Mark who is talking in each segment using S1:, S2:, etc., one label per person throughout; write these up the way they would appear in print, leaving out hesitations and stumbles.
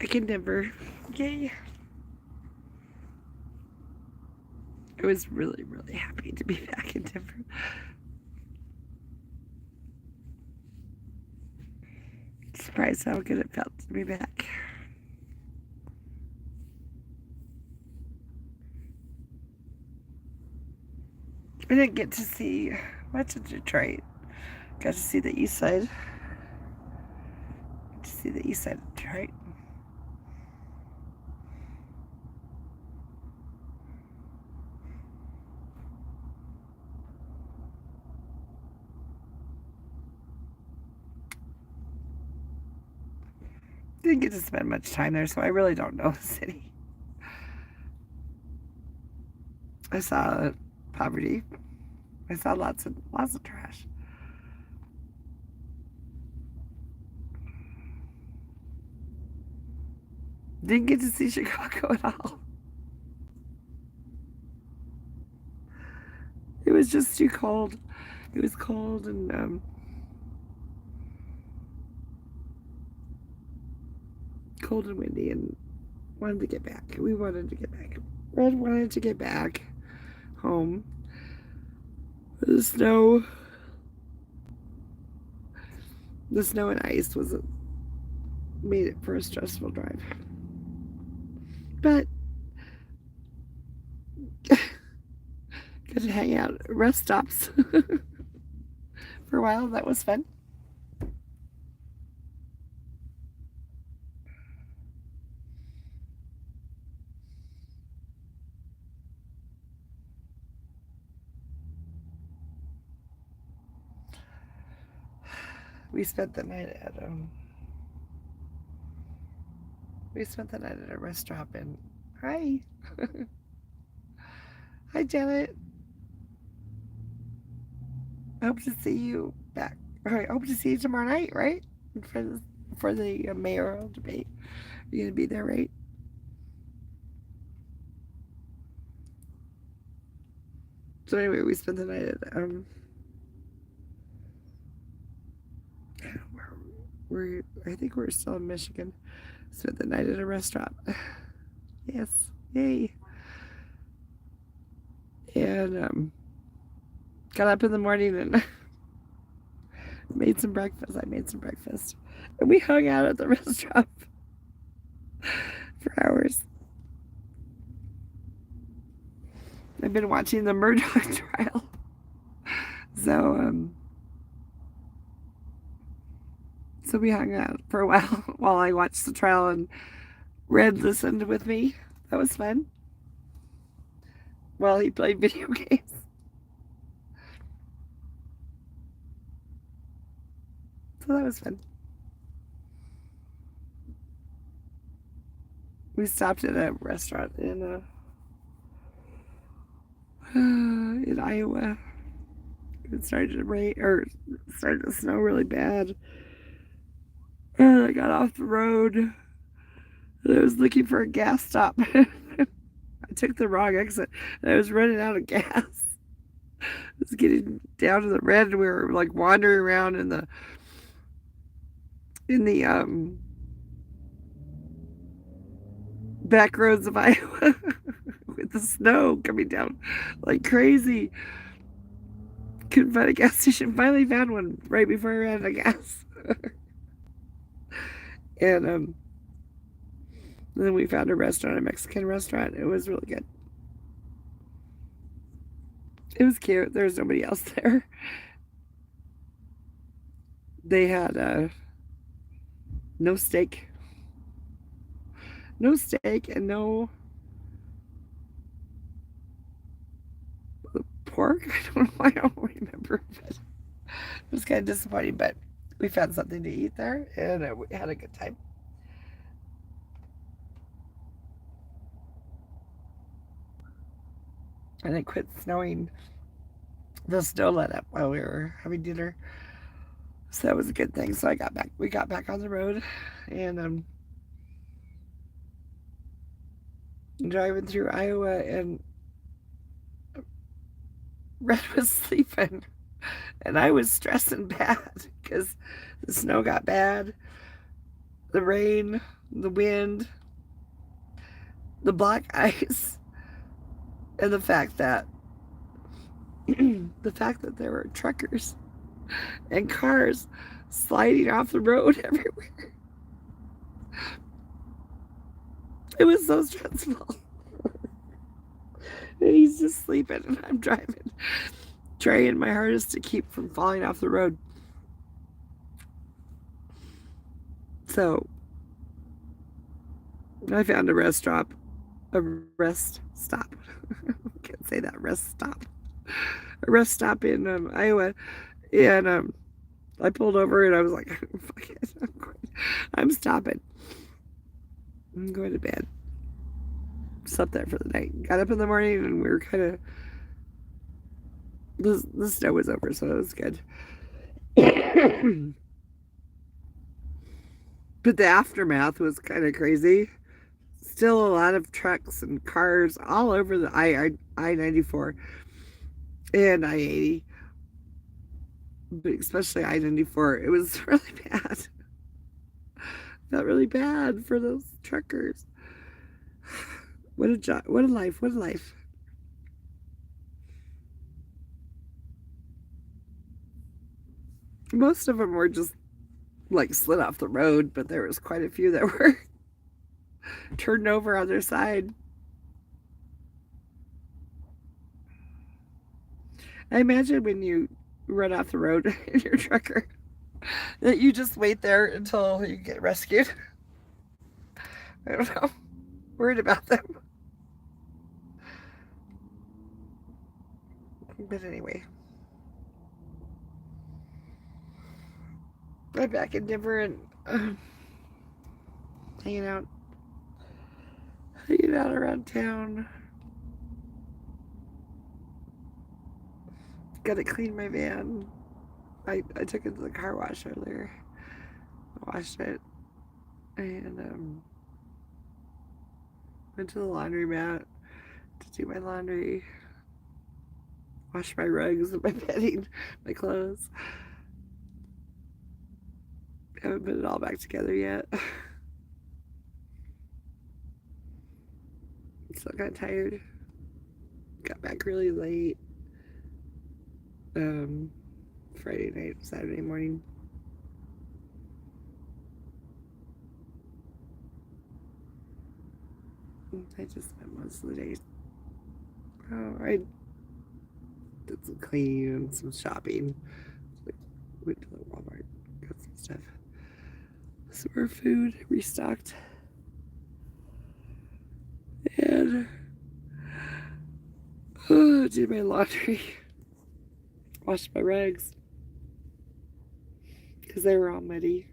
S1: back in Denver. Yay. I was really, really happy to be back in Denver. Surprised how good it felt to be back. I didn't get to see much of Detroit. Got to see the east side. To see the east side of Detroit. Didn't get to spend much time there, so I really don't know the city. I saw poverty. I saw lots of trash. Didn't get to see Chicago at all. It was just too cold. It was cold and cold and windy, and wanted to get back. We wanted to get back. Red wanted to get back home. The snow and ice made it for a stressful drive. But got to hang out at rest stops for a while. That was fun. We spent the night at a restaurant and hi. Hi Janet. I hope to see you back. I hope to see you tomorrow night, right? For the mayoral debate. You're gonna be there, right? So anyway, we spent the night at I think we're still in Michigan. Spent the night at a restaurant. Yes, yay! And got up in the morning and made some breakfast. I made some breakfast, and we hung out at the restaurant for hours. I've been watching the Murdaugh trial, so we hung out for a while I watched the trial, and Red listened with me. That was fun. While he played video games. So that was fun. We stopped at a restaurant in Iowa. It started to rain, or started to snow really bad. And I got off the road. And I was looking for a gas stop. I took the wrong exit. And I was running out of gas. I was getting down to the red. And we were like wandering around in the back roads of Iowa with the snow coming down like crazy. Couldn't find a gas station. Finally found one right before I ran out of gas. And then we found a restaurant, a Mexican restaurant. It was really good. It was cute. There was nobody else there. They had no steak. No steak and no pork. I don't know why I don't remember, but it was kind of disappointing. But we found something to eat there, and we had a good time. And it quit snowing. The snow let up while we were having dinner, so that was a good thing. So we got back on the road, and driving through Iowa, and Red was sleeping, and I was stressing bad because the snow got bad, the rain, the wind, the black ice, and the fact that there were truckers and cars sliding off the road everywhere. It was so stressful. And he's just sleeping and I'm driving, trying my hardest to keep from falling off the road. So I found a rest stop. Can't say that, rest stop. A rest stop in Iowa. And I pulled over and I was like, fuck it, I'm stopping. I'm going to bed. Slept there for the night. Got up in the morning and we were kind of, the snow was over, so it was good. But the aftermath was kind of crazy. Still a lot of trucks and cars all over the I-94 and I-80, but especially I-94. It was really bad. Felt really bad for those truckers. What a job! What a life! What a life! Most of them were just like slid off the road, but there was quite a few that were turned over on their side. I imagine when you run off the road in your trucker that you just wait there until you get rescued. I don't know. Worried about them. But anyway, I'm back in Denver and hanging out around town. Gotta clean my van. I took it to the car wash earlier. I washed it and went to the laundromat to do my laundry, wash my rugs and my bedding, my clothes. Haven't put it all back together yet. Still kind of tired. Got back really late. Friday night, Saturday morning. I just spent most of the day. I did some cleaning and some shopping. Went to the Walmart, got some stuff. Some more food, restocked. And did my laundry. Washed my rags. Because they were all muddy.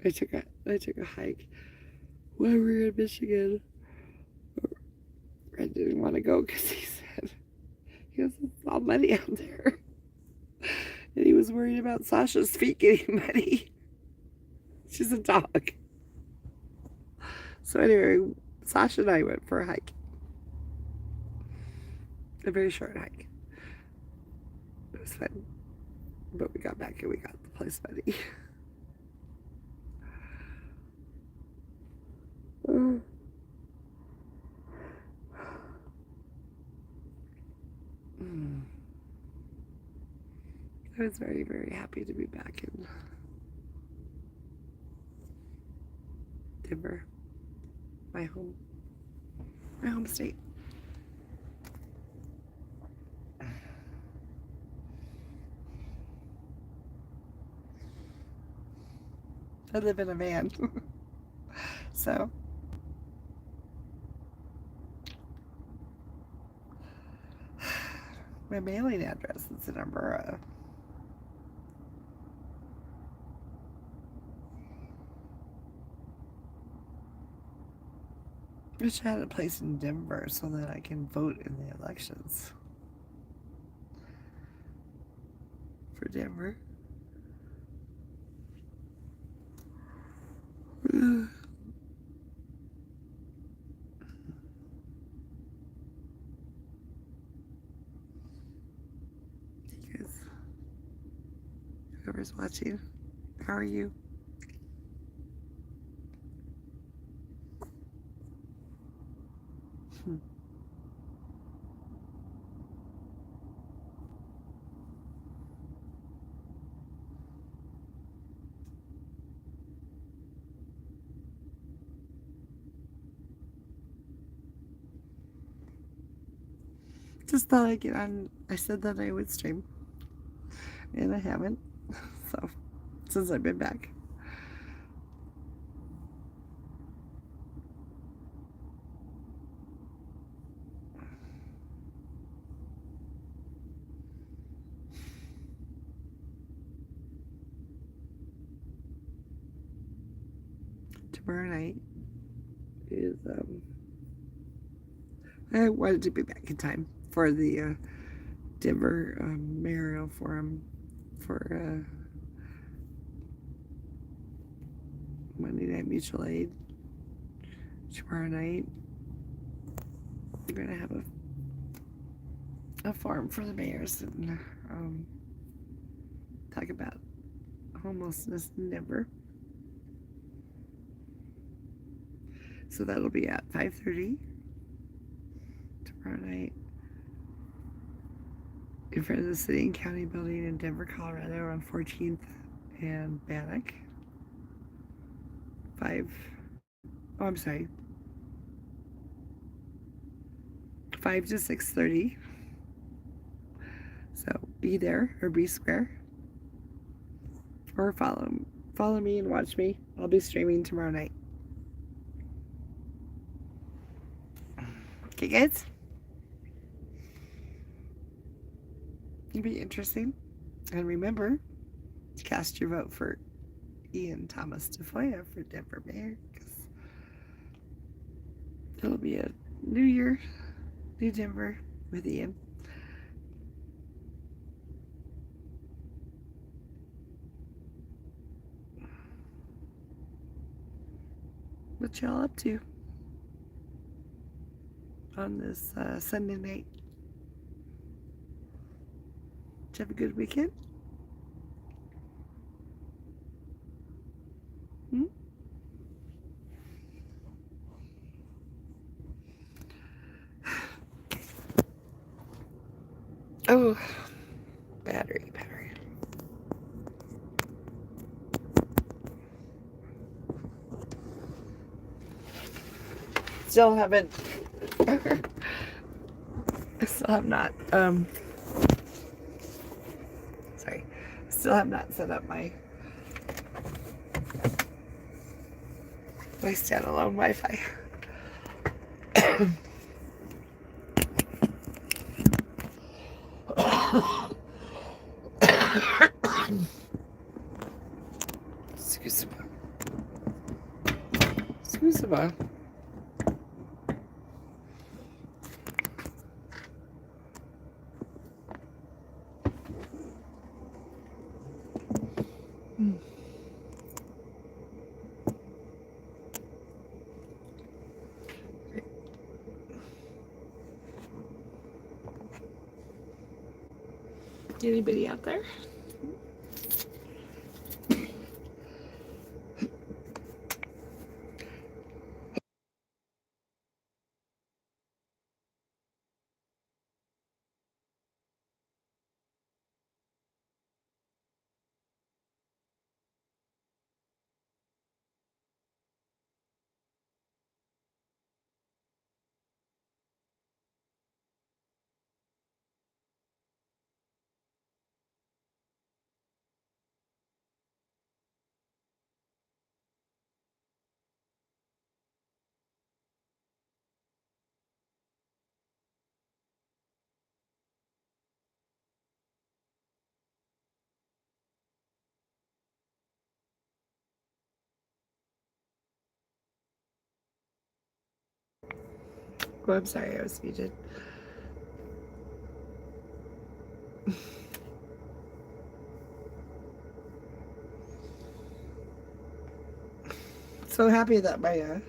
S1: I took a hike when we were in Michigan. I didn't want to go because he goes, it's all muddy out there. And he was worried about Sasha's feet getting muddy. She's a dog. So anyway, Sasha and I went for a hike. A very short hike. It was fun. But we got back and we got the place muddy. I was very, very happy to be back in Denver, my home state. I live in a van. So my mailing address is in Aurora. I wish I had a place in Denver so that I can vote in the elections for Denver. Whoever's watching, How are you? Hmm. Just thought I'd get on. I said that I would stream, and I haven't. So, since I've been back. Tomorrow night is, I wanted to be back in time for the Denver Mayoral Forum for Monday Night Mutual Aid. Tomorrow night, we're going to have a forum for the mayors and talk about homelessness in Denver. So that'll be at 5:30 tomorrow night in front of the City and County Building in Denver, Colorado on 14th and Bannock. 5 to 6:30. So be there or be square. Or follow me and watch me. I'll be streaming tomorrow night. Okay, guys? It'll be interesting. And remember to cast your vote for Ian Thomas Tafoya for Denver Mayor, because it'll be a new year, new Denver with Ian. What y'all up to on this Sunday night? Did you have a good weekend? Hmm? Oh, battery. Still haven't. I still have not. Sorry. Still have not set up my standalone Wi-Fi. Excuse me. Anybody out there? Oh, I'm sorry, I was muted. So happy that my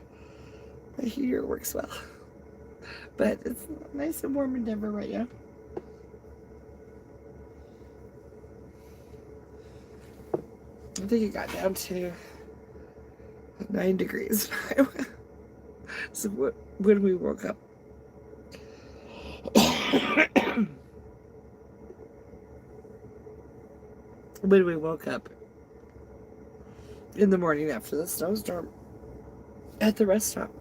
S1: heater works well. But it's nice and warm in Denver right now. I think it got down to 9 degrees in Iowa. So when we woke up, in the morning after the snowstorm at the rest stop,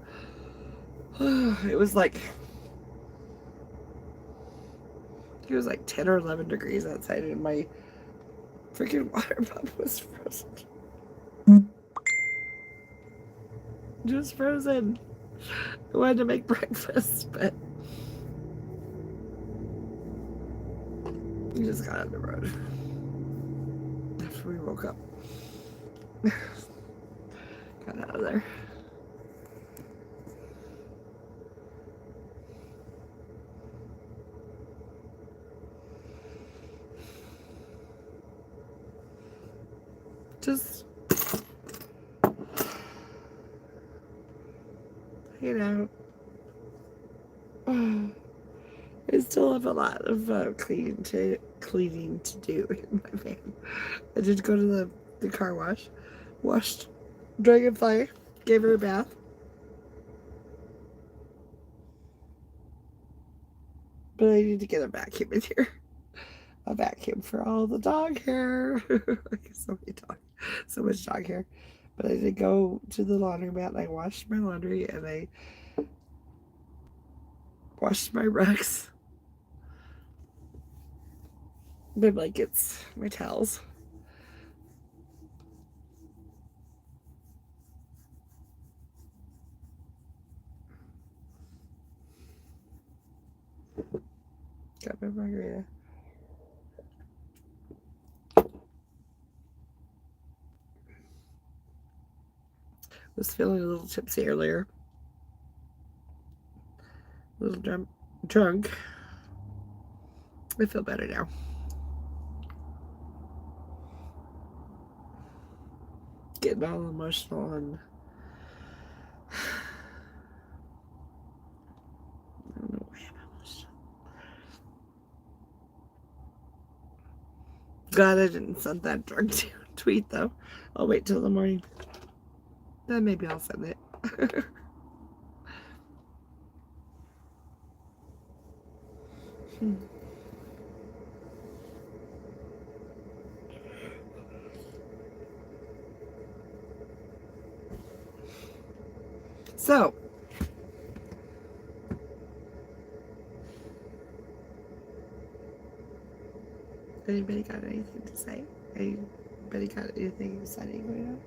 S1: it was like 10 or 11 degrees outside, and my freaking water pump was frozen. Just frozen. I wanted to make breakfast, but we just got on the road after we woke up. Got out of there. Just, you know, I still have a lot of cleaning to do in my van. I did go to the car wash, washed Dragonfly, gave her a bath. But I need to get a vacuum in here. A vacuum for all the dog hair. So much dog hair. But I did go to the laundromat and I washed my laundry and I washed my rugs, my blankets, my towels. Got my margarita. Was feeling a little tipsy earlier. A little drunk. I feel better now. Getting all emotional and I don't know why I'm emotional. Glad I didn't send that drunk tweet though. I'll wait till the morning. Then maybe I'll send it. So, anybody got anything to say? Anybody got anything exciting going on?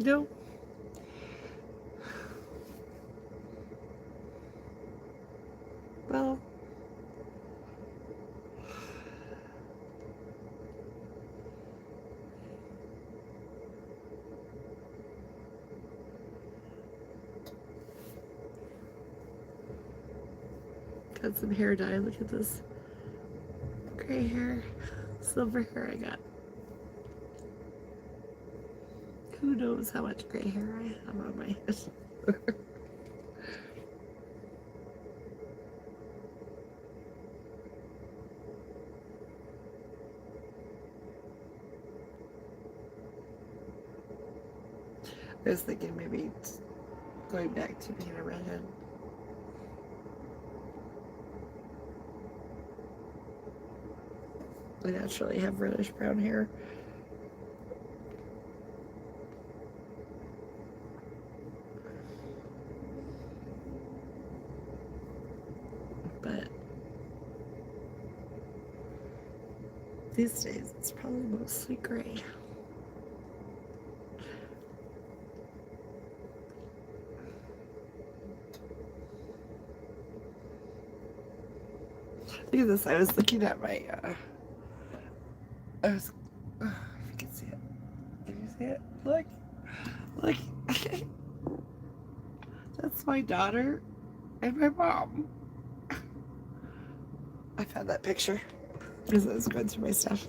S1: No. Well, got some hair dye. Look at this gray hair, silver hair I got. Who knows how much gray hair I have on my head. I was thinking maybe going back to being a redhead. I naturally have reddish brown hair. But these days it's probably mostly gray. Look at this. I was looking at my, if you can see it. Can you see it? Look. Look. That's my daughter and my mom. I found that picture because I was going through my stuff.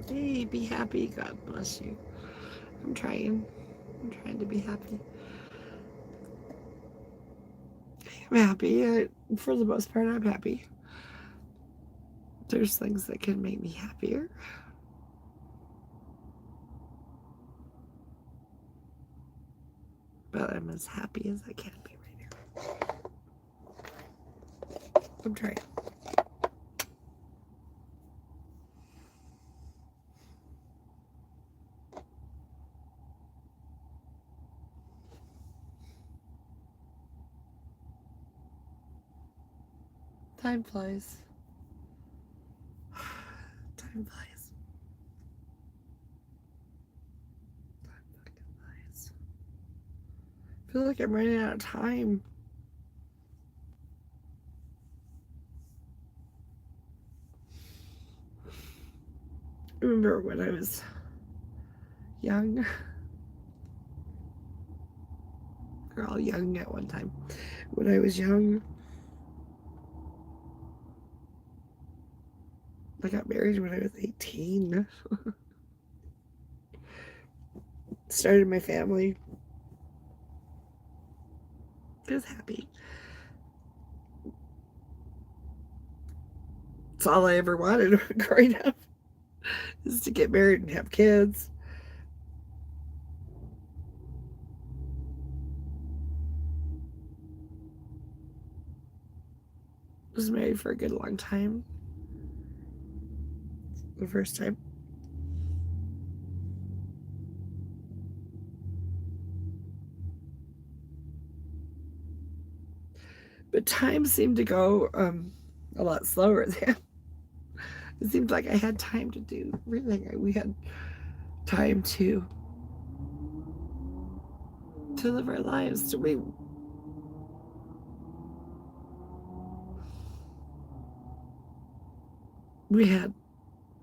S1: Hey, be happy. God bless you. I'm trying. I'm trying to be happy. I'm happy. For the most part, I'm happy. There's things that can make me happier. But I'm as happy as I can be right now. I'm trying. Time flies. Time flies. Time fucking flies. I feel like I'm running out of time. I remember when I was young. We're all young at one time. When I was young, I got married when I was 18. Started my family. I was happy. It's all I ever wanted growing up, is to get married and have kids. I was married for a good long time. The first time. But time seemed to go a lot slower then. It seemed like I had time to do everything. We had time to live our lives. We had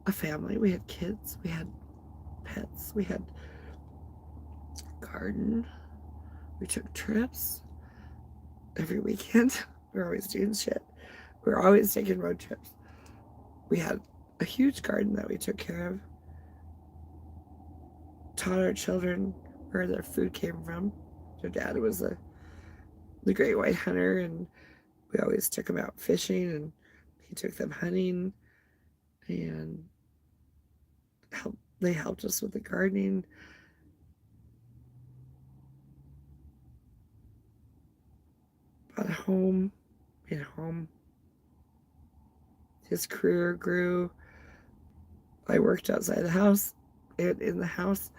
S1: a family. We had kids. We had pets. We had a garden. We took trips every weekend. We were always doing shit. We were always taking road trips. We had a huge garden that we took care of. Taught our children where their food came from. Their dad was the great white hunter, and we always took them out fishing, and he took them hunting, and they helped us with the gardening. Bought a home, made a home. His career grew. I worked outside the house and in the house.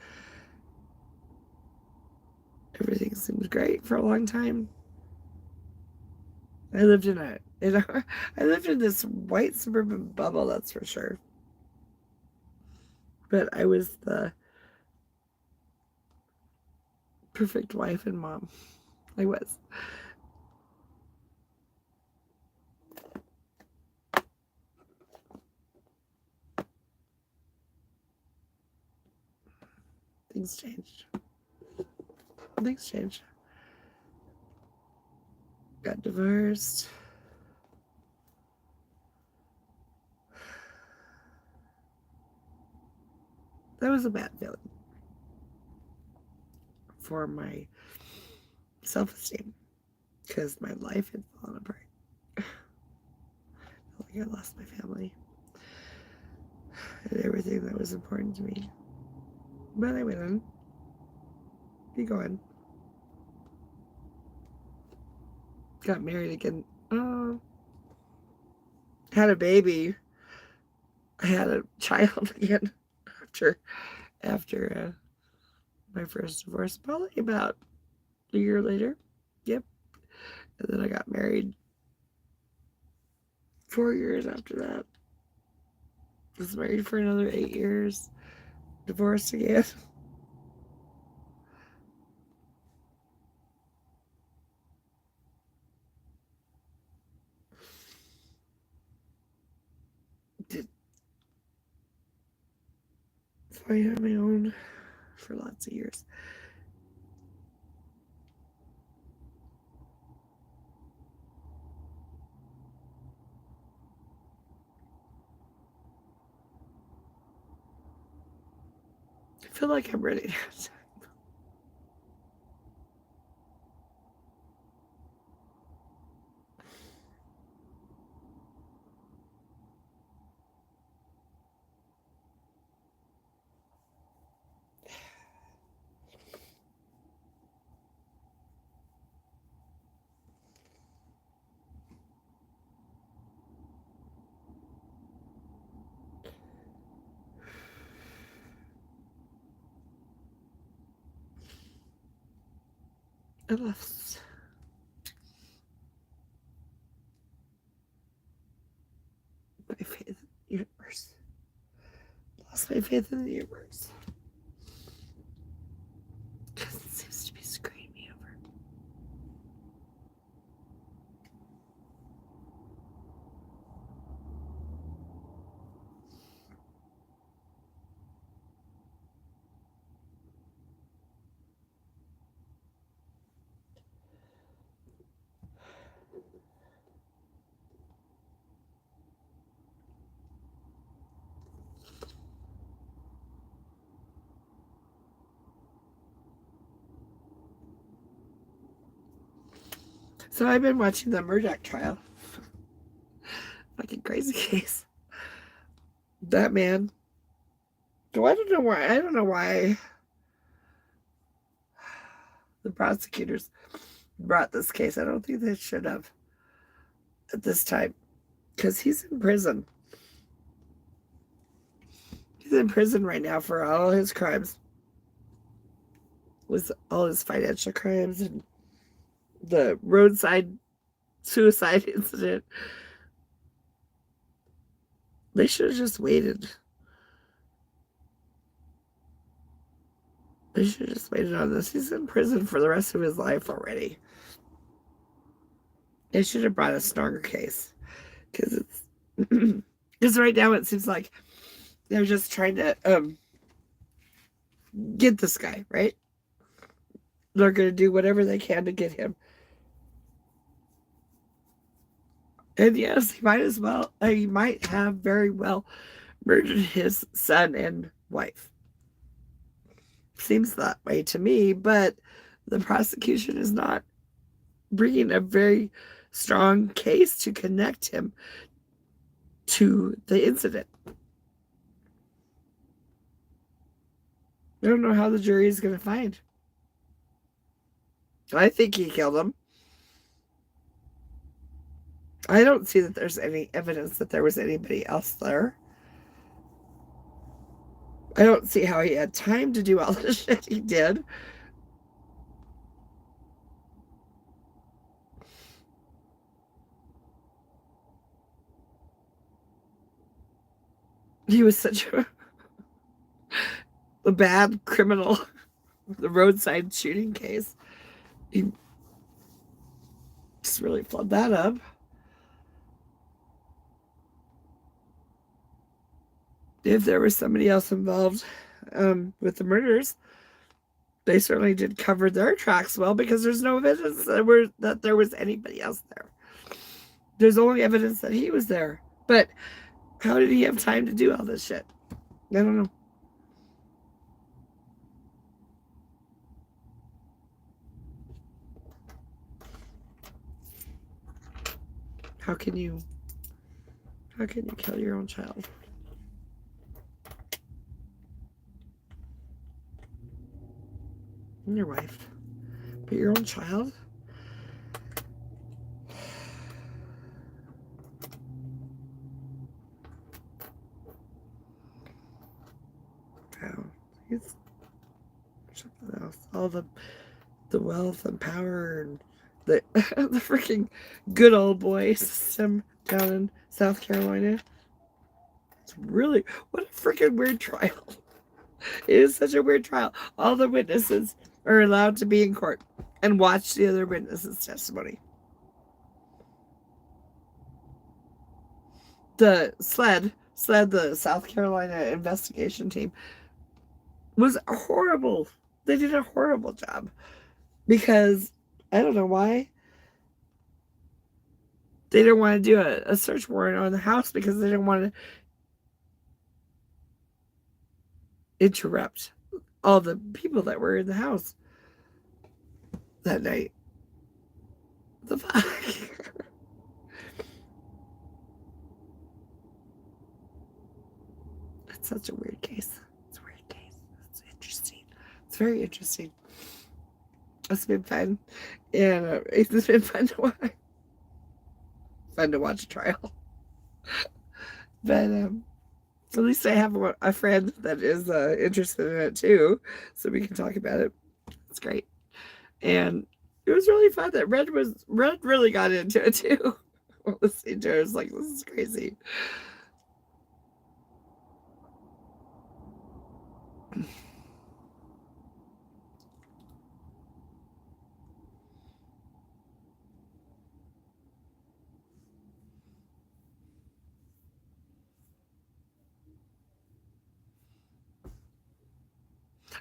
S1: Everything seemed great for a long time. I lived in I lived in this white suburban bubble, that's for sure. But I was the perfect wife and mom. I was. Things changed. Things changed. Got divorced. That was a bad feeling for my self-esteem because my life had fallen apart. I felt like I lost my family and everything that was important to me. But I went on. Keep going. Got married again. Oh, had a baby. I had a child again after my first divorce, probably about a year later. Yep. And then I got married 4 years after that. Was married for another 8 years. Divorced again. Did fight on my own for lots of years. I feel like I'm ready. I lost my faith in the universe. Lost my faith in the universe. Because it seems to be screwing me over. So I've been watching the Murdoch trial. Fucking crazy case. That man. I don't know why. I don't know why the prosecutors brought this case. I don't think they should have at this time. Because he's in prison. He's in prison right now for all his crimes. With all his financial crimes and the roadside suicide incident. They should have just waited. They should have just waited on this. He's in prison for the rest of his life already. They should have brought a stronger case. Because because right now it seems like they're just trying to get this guy, right? They're going to do whatever they can to get him. And yes, he might have very well murdered his son and wife. Seems that way to me, but the prosecution is not bringing a very strong case to connect him to the incident. I don't know how the jury is going to find. I think he killed him. I don't see that there's any evidence that there was anybody else there. I don't see how he had time to do all the shit he did. He was such a bad criminal. The roadside shooting case. He just really flubbed that up. If there was somebody else involved with the murders, they certainly did cover their tracks well because there's no evidence that there was anybody else there. There's only evidence that he was there. But how did he have time to do all this shit? I don't know. How can you kill your own child? And your wife. But your own child? Wow. He's something else. All the wealth and power and the the freaking good old boy system down in South Carolina. It's really, what a freaking weird trial. It is such a weird trial. All the witnesses are allowed to be in court and watch the other witnesses' testimony. The SLED, the South Carolina investigation team, was horrible. They did a horrible job because I don't know why they didn't want to do a search warrant on the house because they didn't want to interrupt all the people that were in the house that night. The fuck? It's such a weird case. It's a weird case. It's interesting. It's very interesting. It's been fun. And it's been fun to watch. Fun to watch a trial. But at least I have a friend that is interested in it too, so we can talk about it. It's great. And it was really fun that Red really got into it too. Listening to her, it's like, this is crazy.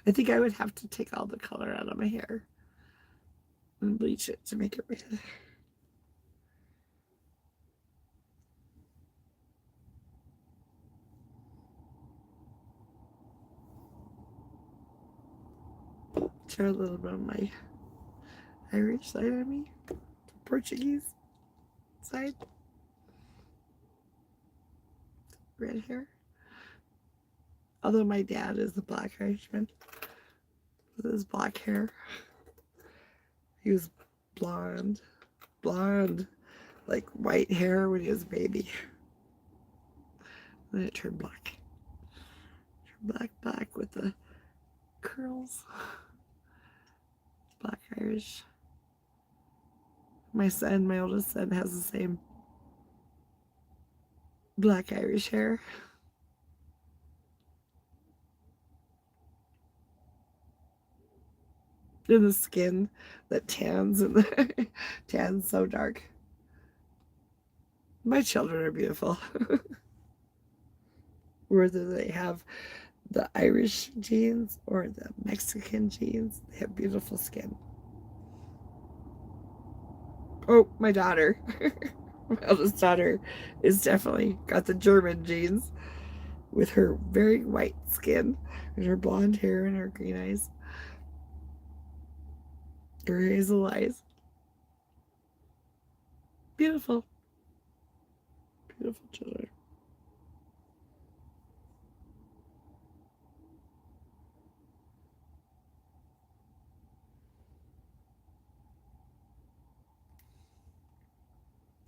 S1: I think I would have to take all the color out of my hair and bleach it to make it red. Show a little bit of my Irish side of me, Portuguese side. Red hair. Although my dad is a black Irishman with his black hair. He was blonde, like white hair when he was a baby. Then it turned black. Black with the curls. Black Irish. My oldest son, has the same black Irish hair. And the skin that tans and tans so dark. My children are beautiful. Whether they have the Irish genes or the Mexican genes, they have beautiful skin. Oh, my daughter. My eldest daughter is definitely got the German genes with her very white skin and her blonde hair and her green eyes. Her hazel eyes. Beautiful. Beautiful children.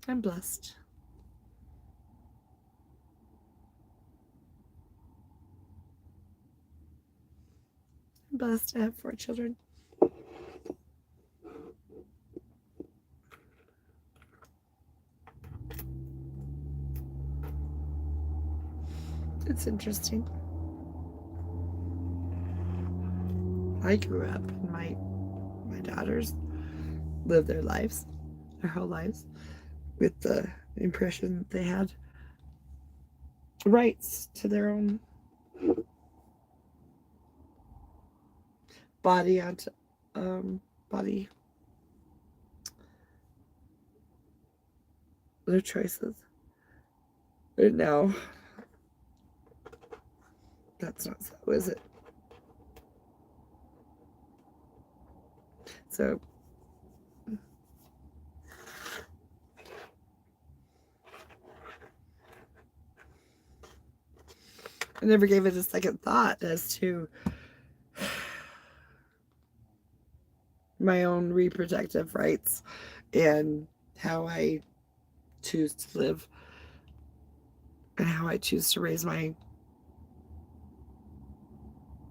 S1: I'm blessed. I'm blessed to have 4 children. It's interesting. I grew up and my daughters lived their lives, their whole lives, with the impression that they had rights to their own body onto body, their choices. But now that's not so, is it? So I never gave it a second thought as to my own reproductive rights and how I choose to live and how I choose to raise my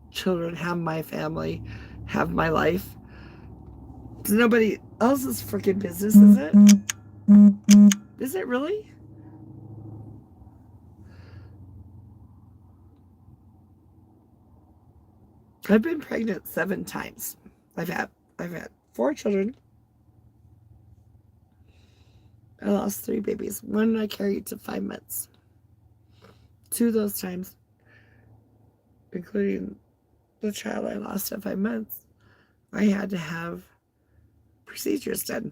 S1: children, have my family, have my life. It's nobody else's freaking business, is it? Is it really? I've been pregnant 7 times. I've had 4 children. I lost 3 babies. One I carried to 5 months. 2 of those times, including the child I lost at 5 months, I had to have procedures done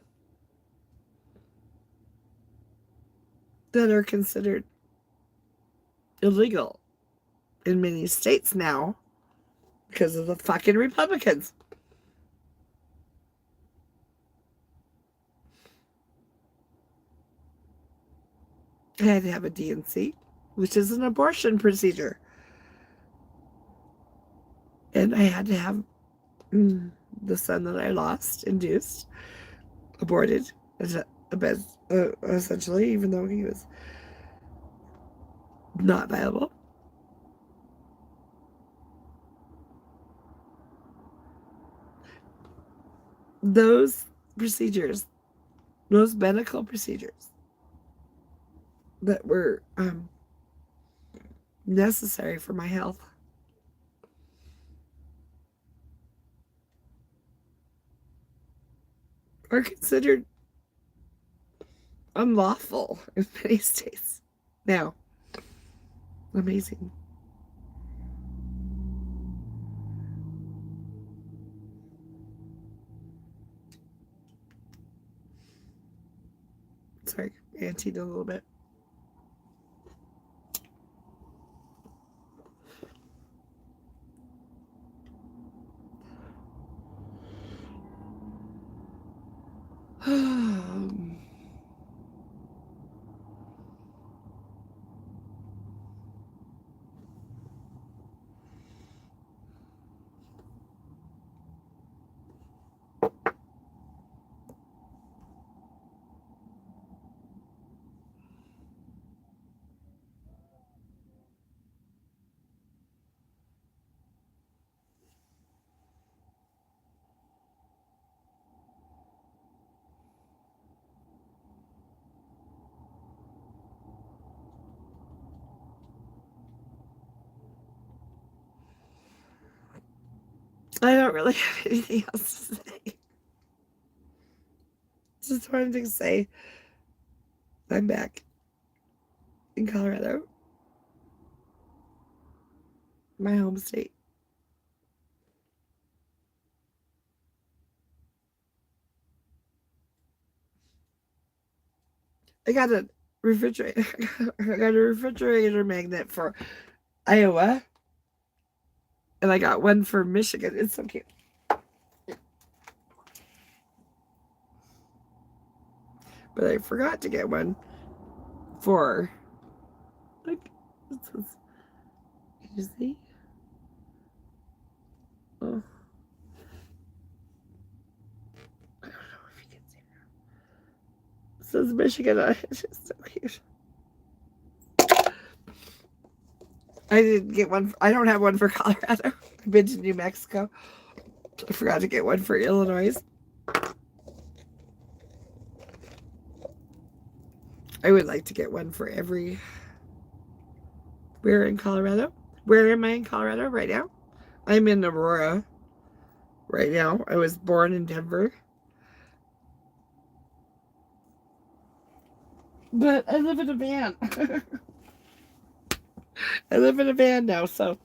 S1: that are considered illegal in many states now. because of the fucking Republicans. I had to have a D&C, which is an abortion procedure. And I had to have the son that I lost, induced, aborted, essentially, even though he was not viable. Those procedures, those medical procedures that were necessary for my health are considered unlawful in many states. Now, amazing. Sorry, anteed a little bit. I don't really have anything else to say. Just wanted to say I'm back in Colorado, my home state. I got a refrigerator. I got a refrigerator magnet for Iowa, and I got one for Michigan. It's so cute. But I forgot to get one for, like, this is, you see? Oh, I don't know if you can see it. It says Michigan on it. It's just so cute. I didn't get one. I don't have one for Colorado. I've been to New Mexico. I forgot to get one for Illinois. I would like to get one for every. We're in Colorado. Where am I in Colorado right now? I'm in Aurora right now. I was born in Denver. But I live in a van. I live in a van now, so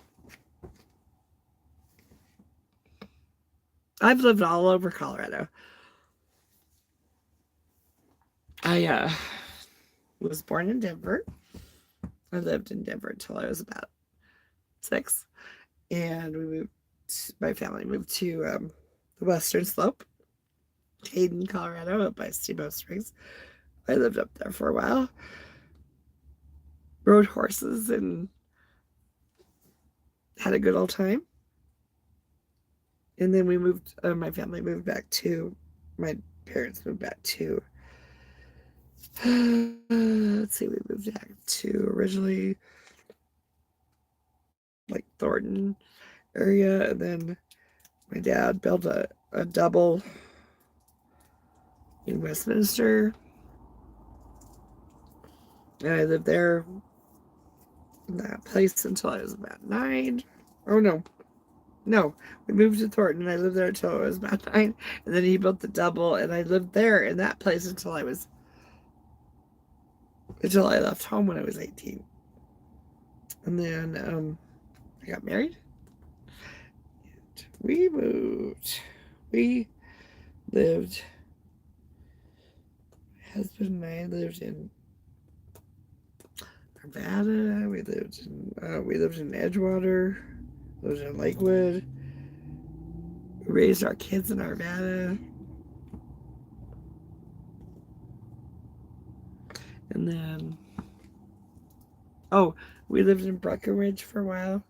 S1: I've lived all over Colorado. I was born in Denver. I lived in Denver until I was about 6, and we moved. My family moved to the Western Slope, Hayden, Colorado, up by Steamboat Springs. I lived up there for a while. Rode horses and had a good old time. And then we moved. My family moved back to. My parents moved back to. Let's see. We moved back to originally like Thornton area, and then my dad built a double in Westminster, and I lived there in that place until I was about 9. Oh no, we moved to Thornton, and I lived there until I was about 9, and then he built the double, and I lived there in that place until I left home when I was 18, and then I got married. We moved. We lived. My husband and I lived in Nevada. We lived in Edgewater. lived in Lakewood. We raised our kids in Arvada. And then, we lived in Breckenridge for a while.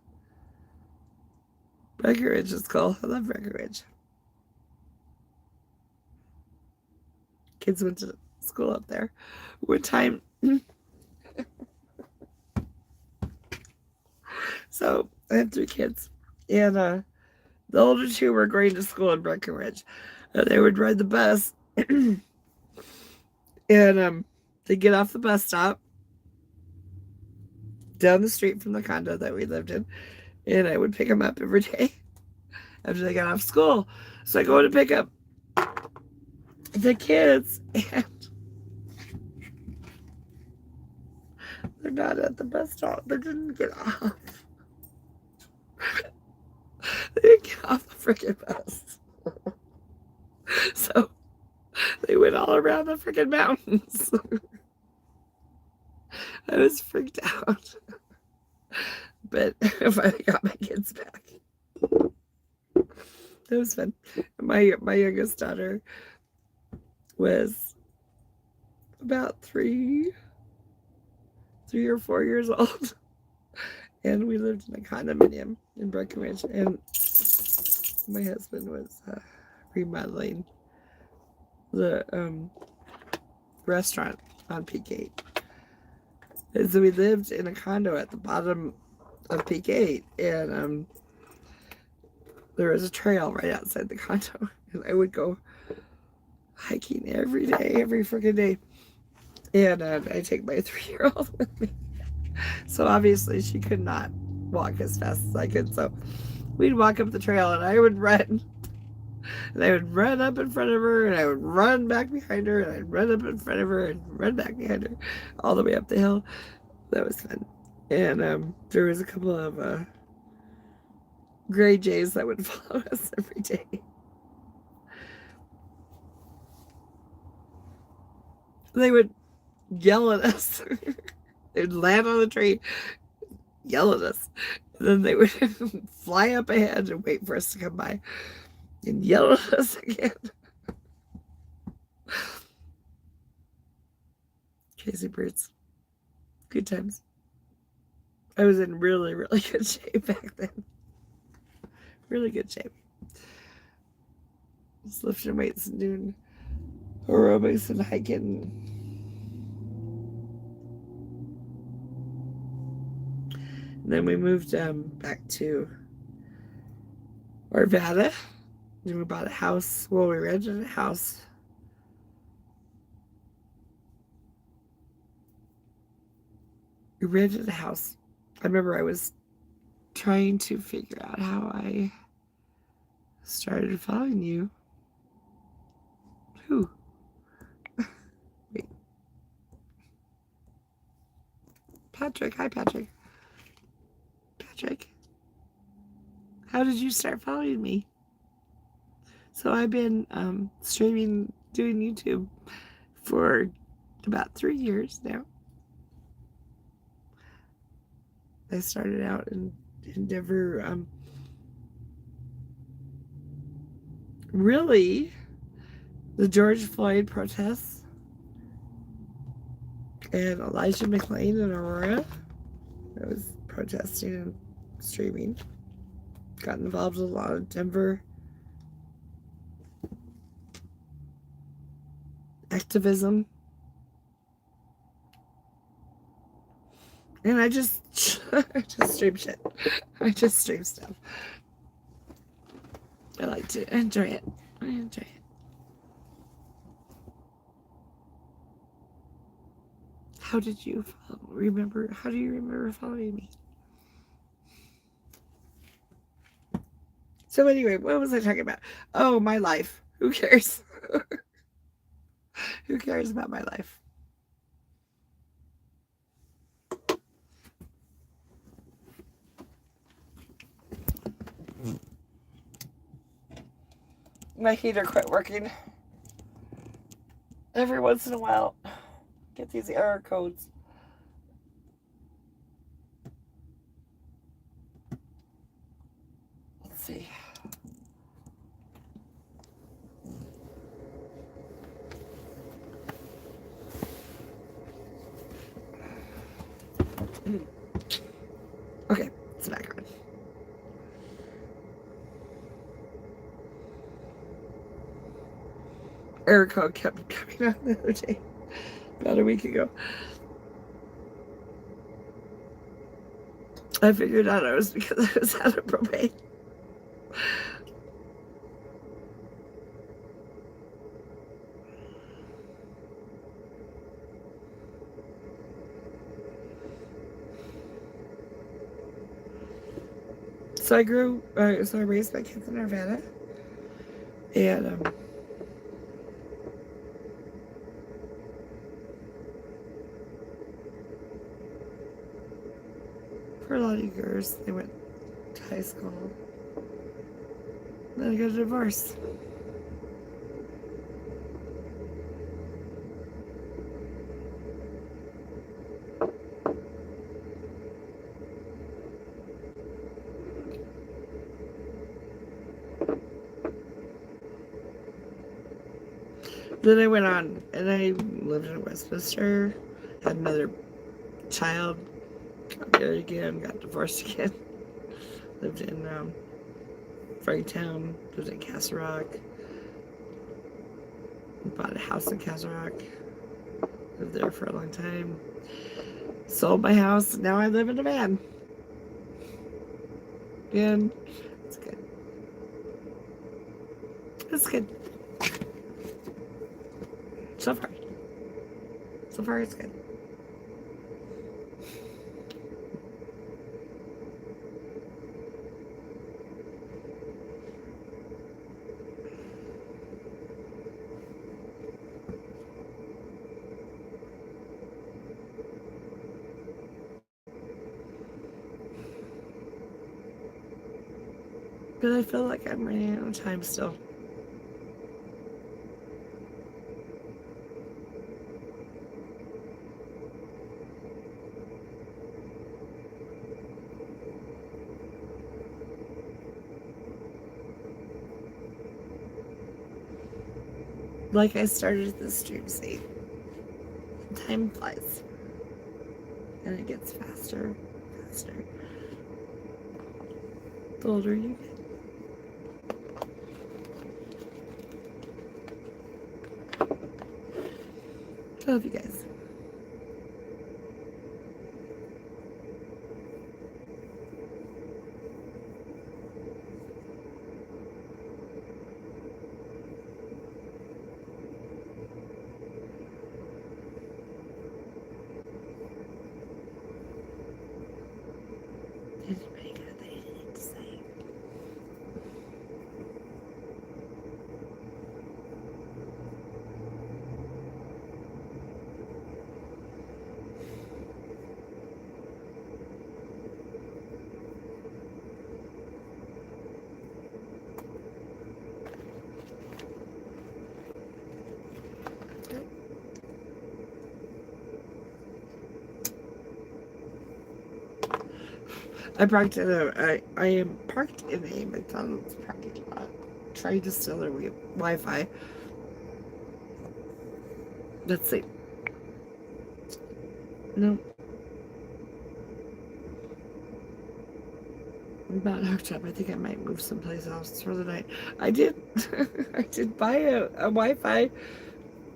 S1: Breckenridge is cool. I love Breckenridge. Kids went to school up there. One time, so I have 3 kids, and the older 2 were going to school in Breckenridge. They would ride the bus, and they'd get off the bus stop down the street from the condo that we lived in, and I would pick them up every day after they got off school. So I go to pick up the kids, and they're not at the bus stop. They didn't get off. They didn't get off the freaking bus. So they went all around the freaking mountains. I was freaked out. But I finally got my kids back. That was fun. My youngest daughter was about 3 or 4 years old. And we lived in a condominium in Breckenridge. And my husband was remodeling the restaurant on Peak 8. And so we lived in a condo at the bottom of Peak 8. And there was a trail right outside the condo. And I would go hiking every day, every freaking day. And I take my 3-year-old with me. So obviously she could not walk as fast as I could. So we'd walk up the trail and I would run. And I would run up in front of her and I would run back behind her and I'd run up in front of her and run back behind her all the way up the hill. That was fun. And there was a couple of gray jays that would follow us every day. They would yell at us. They'd land on the tree, yell at us. And then they would fly up ahead and wait for us to come by and yell at us again. Crazy birds. Good times. I was in really, really good shape back then. Really good shape. Just lifting weights and doing aerobics and hiking. And then we moved back to Arvada. And we bought a house. Well, we rented a house. We rented a house. I remember I was trying to figure out how I started following you. Who? Wait. Patrick. Hi, Patrick. Patrick. How did you start following me? So I've been streaming, doing YouTube for about 3 years now. I started out in Denver, really, the George Floyd protests and Elijah McClain in Aurora. I was protesting and streaming. Got involved with a lot of Denver activism. And I just stream shit. I just stream stuff. I like to enjoy it. I enjoy it. How do you remember following me? So anyway, what was I talking about? Oh, my life. Who cares? Who cares about my life? My heater quit working. Every once in a while, get these error codes. Okay, it's back on. Erica kept coming on the other day, about a week ago. I figured out it was because I was out of propane. So I raised my kids in Arvada, and for a lot of years, they went to high school. Then I got a divorce. Then I went on, and I lived in Westminster, had another child, got married again, got divorced again, lived in Frogtown, lived in Castle Rock, bought a house in Castle Rock, lived there for a long time, sold my house, now I live in a van. And it's good. It's good. So far. So far, it's good. But I feel like I'm running out of time still. Like I started this stream saying, time flies. And it gets faster, faster. The older you get. I love you guys. Anybody got anything to say? I am parked in a McDonald's parking lot, trying to steal their Wi-Fi. Let's see. No. I'm about hooked up. I think I might move someplace else for the night. I did. I did buy a Wi-Fi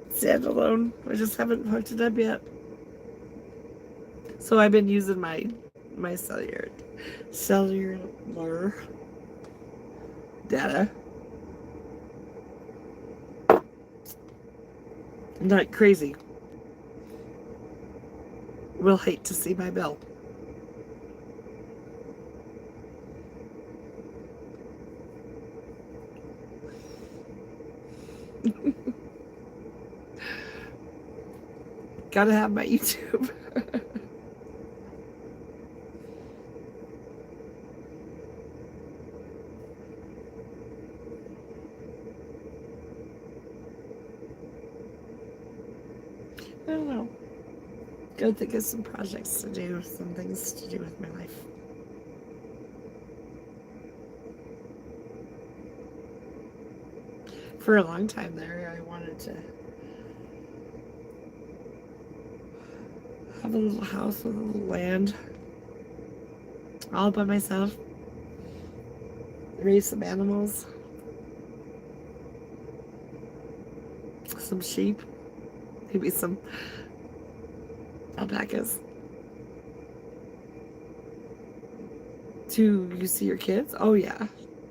S1: standalone. I just haven't hooked it up yet. So I've been using my cellular data. Not crazy. Will hate to see my bill. Gotta have my YouTube. I don't know. Gotta think of some projects to do, some things to do with my life. For a long time there, I wanted to have a little house with a little land, all by myself. Raise some animals, some sheep, maybe some alpacas. Do you see your kids? Oh yeah,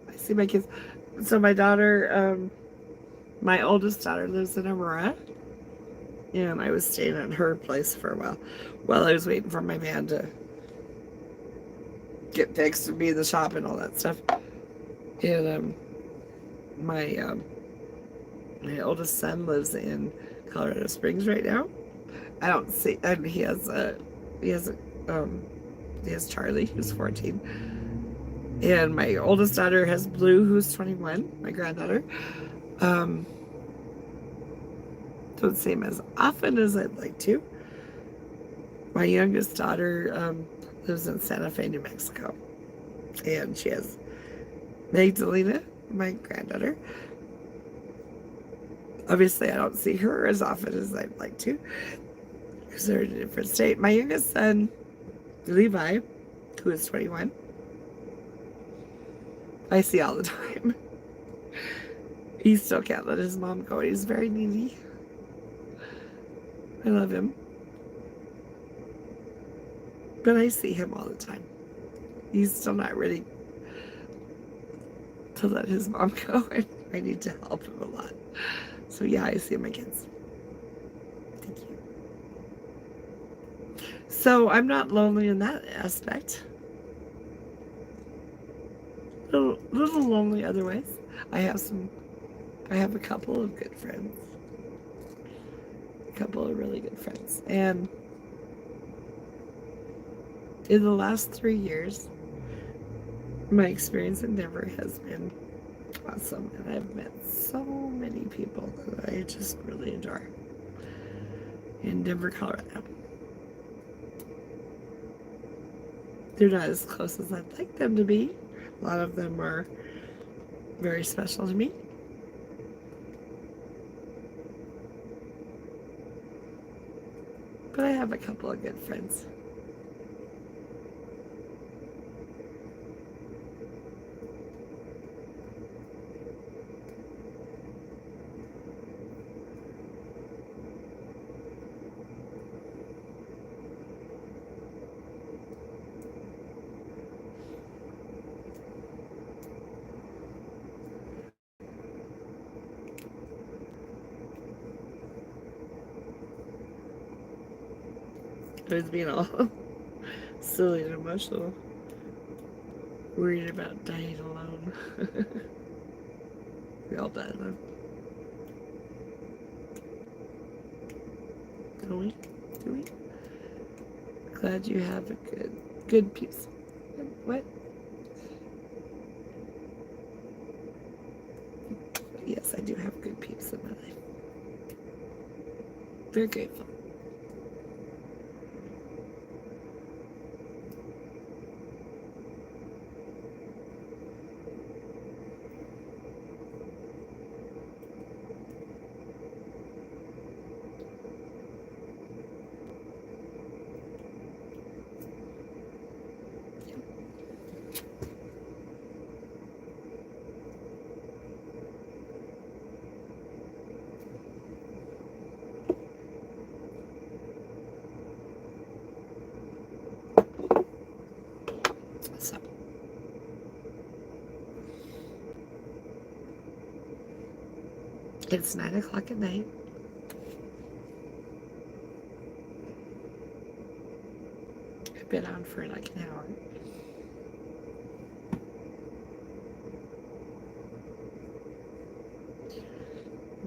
S1: I see my kids. So my daughter, my oldest daughter lives in Aurora, and I was staying at her place for a while I was waiting for my van to get fixed and be in the shop and all that stuff. And my oldest son lives in Colorado Springs right now. I don't see, and he has Charlie, who's 14, and my oldest daughter has Blue, who's 21, my granddaughter. Don't see him as often as I'd like to. My youngest daughter lives in Santa Fe, New Mexico, and she has Magdalena, my granddaughter. Obviously, I don't see her as often as I'd like to because they're in a different state. My youngest son, Levi, who is 21, I see all the time. He still can't let his mom go. He's very needy. I love him. But I see him all the time. He's still not ready to let his mom go, and I need to help him a lot. So yeah, I see my kids. Thank you. So I'm not lonely in that aspect. Little lonely otherwise. I have a couple of good friends. A couple of really good friends. And in the last 3 years, my experience in Denver has been awesome, and I've met so many people that I just really adore in Denver, Colorado. They're not as close as I'd like them to be. A lot of them are very special to me. But I have a couple of good friends. I was being all silly and emotional, worried about dying alone. We all die alone. Don't we? Do we? Glad you have a good peace. What? Yes, I do have good peeps in my life. Very grateful. So, it's 9 o'clock at night. I've been on for like an hour.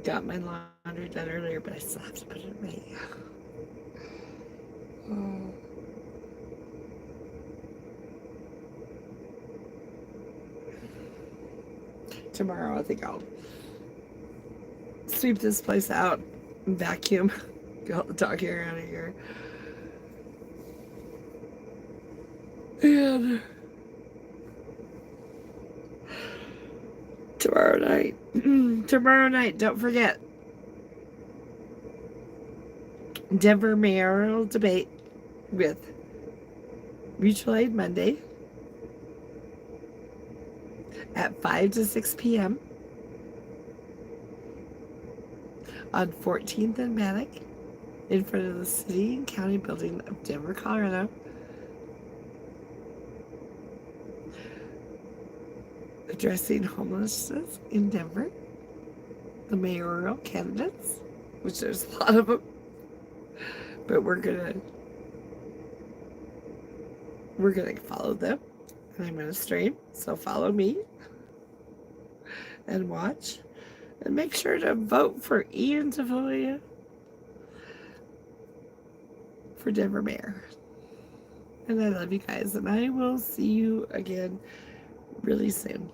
S1: Got my laundry done earlier, but I still have to put it away. Oh. Tomorrow I think I'll sweep this place out and vacuum, get all the dog hair out of here. And tomorrow night, don't forget, Denver mayoral debate, with Mutual Aid Monday at 5 to 6 p.m. on 14th and Bannock in front of the City and County Building of Denver, Colorado. Addressing homelessness in Denver. The mayoral candidates, which there's a lot of them, but we're gonna follow them, and I'm gonna stream, so follow me and watch, and make sure to vote for Ian Tafoya for Denver mayor. And I love you guys, and I will see you again really soon.